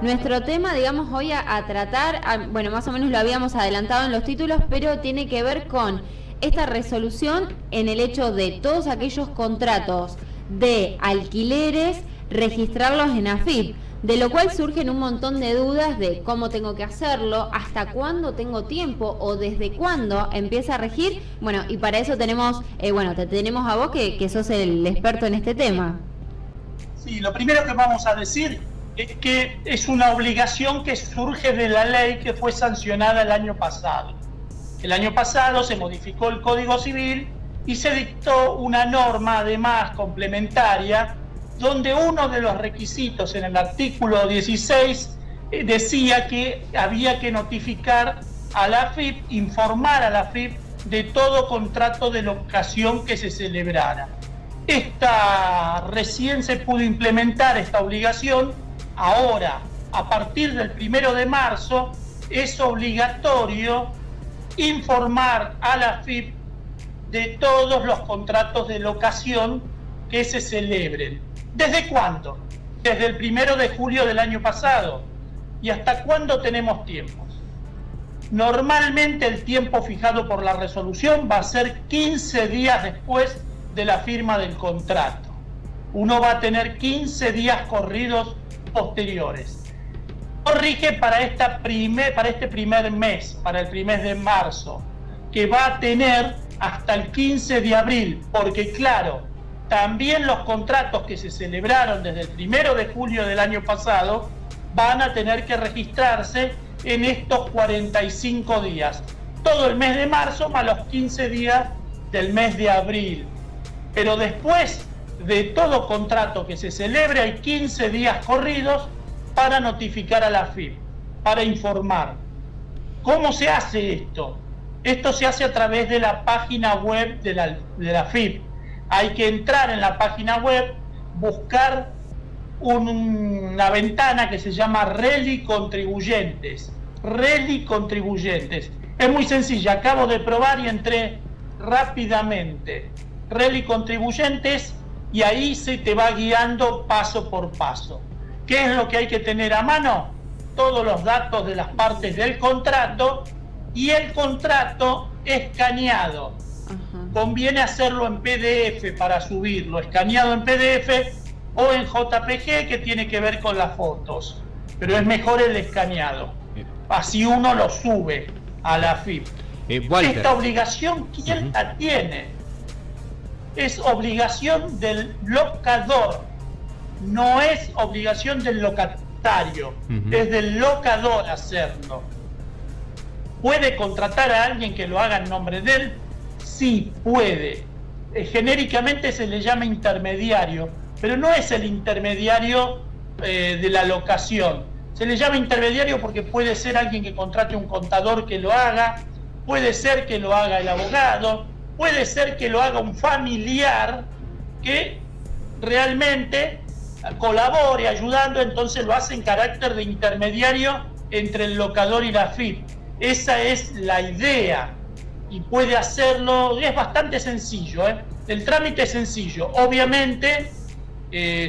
Nuestro tema, digamos, hoy a tratar, bueno, más o menos lo habíamos adelantado en los títulos, pero tiene que ver con esta resolución en el hecho de todos aquellos contratos de alquileres, registrarlos en AFIP, de lo cual surgen un montón de dudas de cómo tengo que hacerlo, hasta cuándo tengo tiempo o desde cuándo empieza a regir. Bueno, y para eso tenemos, te tenemos a vos que sos el experto en este tema. Sí, lo primero que vamos a decir es que es una obligación que surge de la ley que fue sancionada el año pasado. El año pasado se modificó el Código Civil y se dictó una norma, además, complementaria, donde uno de los requisitos en el artículo 16 decía que había que notificar a la AFIP, informar a la AFIP de todo contrato de locación que se celebrara. Recién se pudo implementar esta obligación. Ahora, a partir del 1 de marzo, es obligatorio informar a la AFIP de todos los contratos de locación que se celebren. ¿Desde cuándo? Desde el 1 de julio del año pasado. ¿Y hasta cuándo tenemos tiempos? Normalmente el tiempo fijado por la resolución va a ser 15 días después de la firma del contrato. Uno va a tener 15 días corridos posteriores. Rige para este primer mes, para el primer de marzo, que va a tener hasta el 15 de abril, porque claro, también los contratos que se celebraron desde el 1 de julio del año pasado van a tener que registrarse en estos 45 días. Todo el mes de marzo más los 15 días del mes de abril. Pero después de todo contrato que se celebre hay 15 días corridos para notificar a la AFIP, para informar. ¿Cómo se hace esto? Esto se hace a través de la página web de la AFIP. Hay que entrar en la página web, buscar una ventana que se llama Reli Contribuyentes. Reli Contribuyentes. Es muy sencilla, acabo de probar y entré rápidamente. Reli Contribuyentes, y ahí se te va guiando paso por paso. ¿Qué es lo que hay que tener a mano? Todos los datos de las partes del contrato y el contrato escaneado. Conviene hacerlo en PDF para subirlo, escaneado en PDF o en JPG, que tiene que ver con las fotos, pero es mejor el escaneado, así uno lo sube a la AFIP. Esta obligación, ¿quién la tiene? Es obligación del locador, no es obligación del locatario, es del locador hacerlo. ¿Puede contratar a alguien que lo haga en nombre de él? Sí, puede. Genéricamente se le llama intermediario, pero no es el intermediario de la locación. Se le llama intermediario porque puede ser alguien que contrate un contador que lo haga, puede ser que lo haga el abogado, puede ser que lo haga un familiar que realmente colabore ayudando, entonces lo hace en carácter de intermediario entre el locador y la AFIP. Esa es la idea y puede hacerlo, es bastante sencillo, el trámite es sencillo, obviamente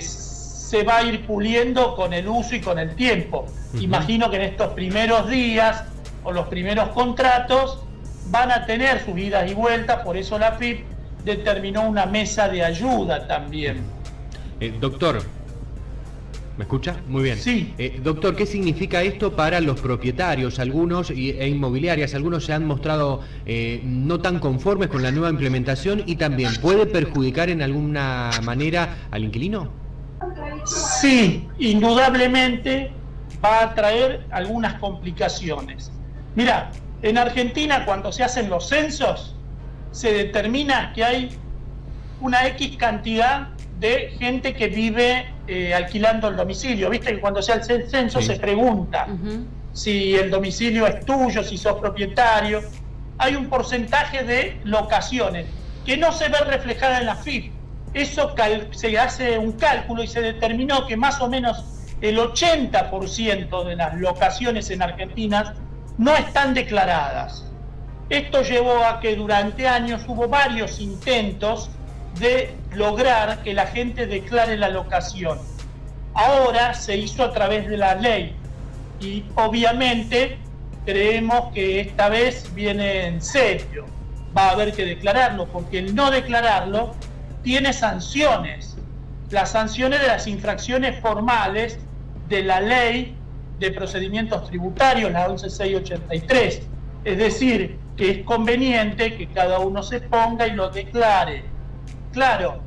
se va a ir puliendo con el uso y con el tiempo. Imagino que en estos primeros días o los primeros contratos van a tener sus idas y vueltas, por eso la AFIP determinó una mesa de ayuda también. Doctor, ¿me escucha? Muy bien. Sí. Doctor, ¿qué significa esto para los propietarios? Algunos e inmobiliarias, algunos se han mostrado no tan conformes con la nueva implementación y también ¿puede perjudicar en alguna manera al inquilino? Sí, indudablemente va a traer algunas complicaciones. Mira, en Argentina cuando se hacen los censos se determina que hay una X cantidad de gente que vive alquilando el domicilio. Viste que cuando se hace el censo se pregunta si el domicilio es tuyo, si sos propietario. Hay un porcentaje de locaciones que no se ve reflejada en la AFIP. Eso se hace un cálculo y se determinó que más o menos el 80% de las locaciones en Argentina no están declaradas. Esto llevó a que durante años hubo varios intentos de lograr que la gente declare la locación. Ahora se hizo a través de la ley, y obviamente creemos que esta vez viene en serio. Va a haber que declararlo, porque el no declararlo tiene sanciones. Las sanciones de las infracciones formales de la ley de procedimientos tributarios, la 11683. Es decir, que es conveniente que cada uno se ponga y lo declare. Claro,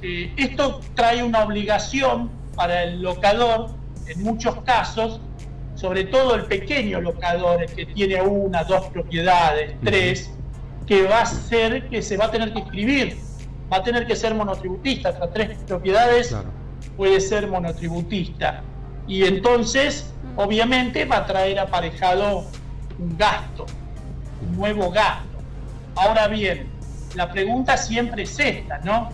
esto trae una obligación para el locador, en muchos casos, sobre todo el pequeño locador, el que tiene 1, 2 propiedades, 3, que va a ser que se va a tener que inscribir, va a tener que ser monotributista, hasta 3 propiedades claro. Puede ser monotributista. Y entonces, obviamente, va a traer aparejado un gasto, un nuevo gasto. Ahora bien, la pregunta siempre es esta, ¿no?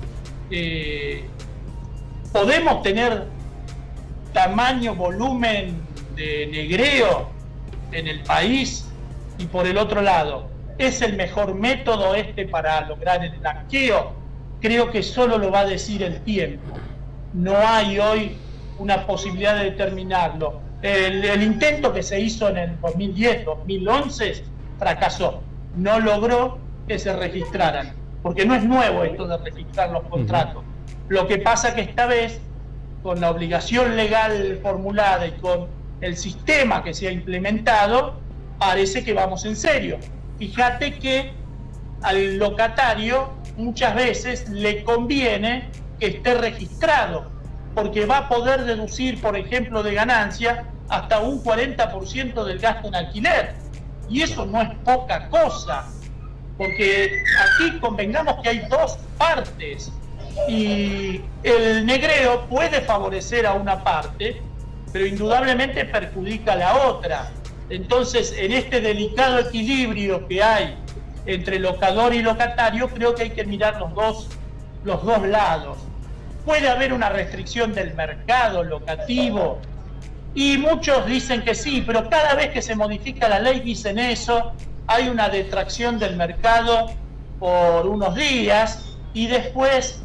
¿Podemos tener tamaño, volumen de negreo en el país? Y por el otro lado, ¿es el mejor método para lograr el blanqueo? Creo que solo lo va a decir el tiempo. No hay hoy una posibilidad de determinarlo. El intento que se hizo en el 2010, 2011, fracasó. No logró que se registraran, porque no es nuevo esto de registrar los contratos. Lo que pasa que esta vez, con la obligación legal formulada y con el sistema que se ha implementado, parece que vamos en serio. Fíjate que al locatario muchas veces le conviene que esté registrado, porque va a poder deducir, por ejemplo, de ganancia hasta un 40% del gasto en alquiler. Y eso no es poca cosa, porque aquí convengamos que hay dos partes y el negreo puede favorecer a una parte, pero indudablemente perjudica a la otra. Entonces, en este delicado equilibrio que hay entre locador y locatario, creo que hay que mirar los dos lados. Puede haber una restricción del mercado locativo, y muchos dicen que sí, pero cada vez que se modifica la ley dicen eso, hay una detracción del mercado por unos días, y después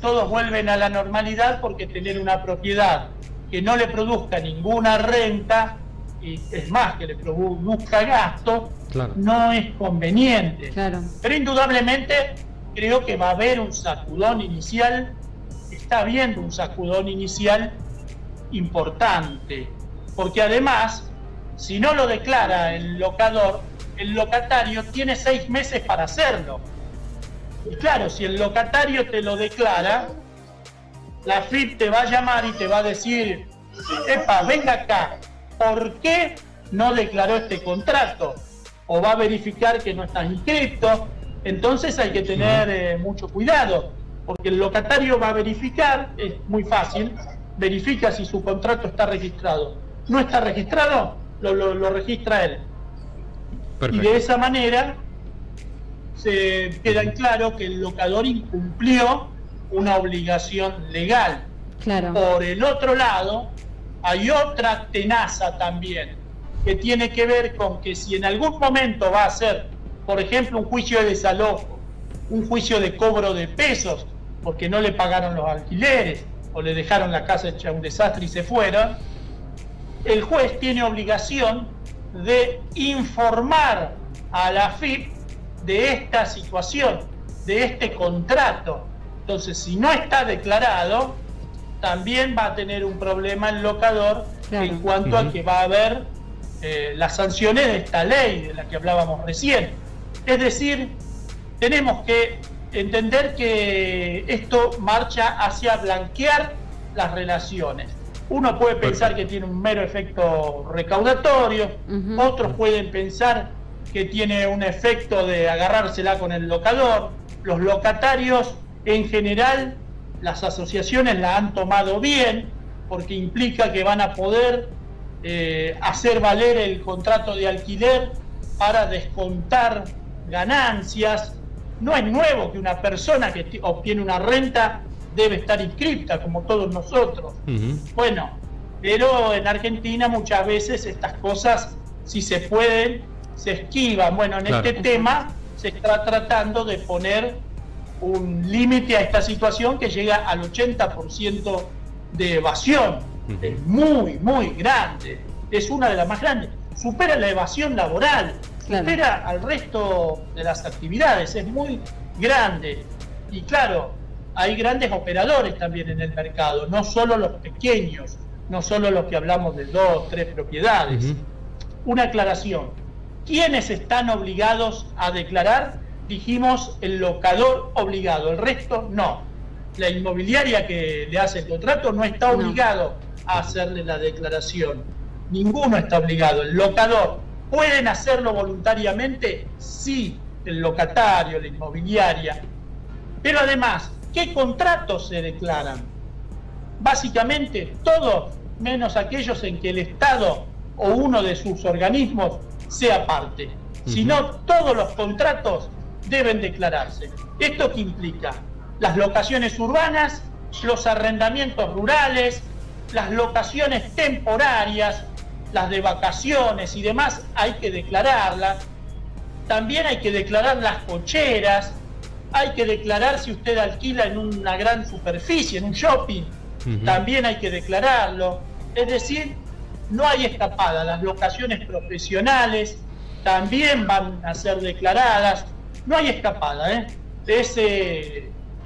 todos vuelven a la normalidad, porque tener una propiedad que no le produzca ninguna renta, y es más, que le produzca gasto, claro, no es conveniente. Claro. Pero indudablemente creo que va a haber un sacudón inicial, está habiendo un sacudón inicial importante, porque además, si no lo declara el locador, el locatario tiene 6 meses para hacerlo. Y claro, si el locatario te lo declara, la AFIP te va a llamar y te va a decir: epa, venga acá, ¿por qué no declaró este contrato? O va a verificar que no estás inscrito. Entonces hay que tener mucho cuidado, porque el locatario va a verificar, es muy fácil, verifica si su contrato está registrado. No está registrado, lo registra él. Perfecto. Y de esa manera se queda en claro que el locador incumplió una obligación legal. Claro. Por el otro lado, hay otra tenaza también, que tiene que ver con que si en algún momento va a ser, por ejemplo, un juicio de desalojo, un juicio de cobro de pesos, porque no le pagaron los alquileres, o le dejaron la casa hecha un desastre y se fueron, el juez tiene obligación de informar a la AFIP de esta situación, de este contrato. Entonces, si no está declarado, también va a tener un problema el locador, claro, en cuanto a que va a haber las sanciones de esta ley de la que hablábamos recién. Es decir, tenemos que entender que esto marcha hacia blanquear las relaciones. Uno puede pensar que tiene un mero efecto recaudatorio, otros pueden pensar que tiene un efecto de agarrársela con el locador. Los locatarios, en general, las asociaciones la han tomado bien, porque implica que van a poder hacer valer el contrato de alquiler para descontar ganancias. No es nuevo que una persona que obtiene una renta debe estar inscripta, como todos nosotros. Bueno, pero en Argentina muchas veces estas cosas, si se pueden, se esquivan. Bueno, en este tema se está tratando de poner un límite a esta situación que llega al 80% de evasión. Es muy, muy grande. es una de las más grandes. Supera la evasión laboral, Claro. supera al resto de las actividades, es muy grande. Y claro, hay grandes operadores también en el mercado, no solo los pequeños, no solo los que hablamos de 2, 3 propiedades. Ujú. Una aclaración: ¿quiénes están obligados a declarar? Dijimos el locador obligado, el resto no. La inmobiliaria que le hace el contrato no está No. obligado a hacerle la declaración. Ninguno está obligado. El locador, ¿pueden hacerlo voluntariamente? Sí, el locatario, la inmobiliaria. Pero además, ¿qué contratos se declaran? Básicamente todos, menos aquellos en que el Estado o uno de sus organismos sea parte. Si no, todos los contratos deben declararse. ¿Esto qué implica? Las locaciones urbanas, los arrendamientos rurales, las locaciones temporarias, las de vacaciones y demás, hay que declararlas. También hay que declarar las cocheras, hay que declarar si usted alquila en una gran superficie, en un shopping, también hay que declararlo. Es decir, no hay escapada. Las locaciones profesionales también van a ser declaradas. No hay escapada, ¿eh?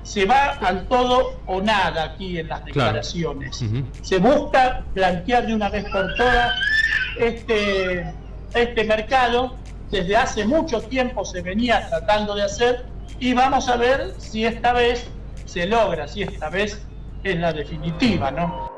Se va al todo o nada aquí en las declaraciones. Claro. Se busca blanquear de una vez por todas este mercado. Desde hace mucho tiempo se venía tratando de hacer, y vamos a ver si esta vez se logra, si esta vez es la definitiva, ¿no?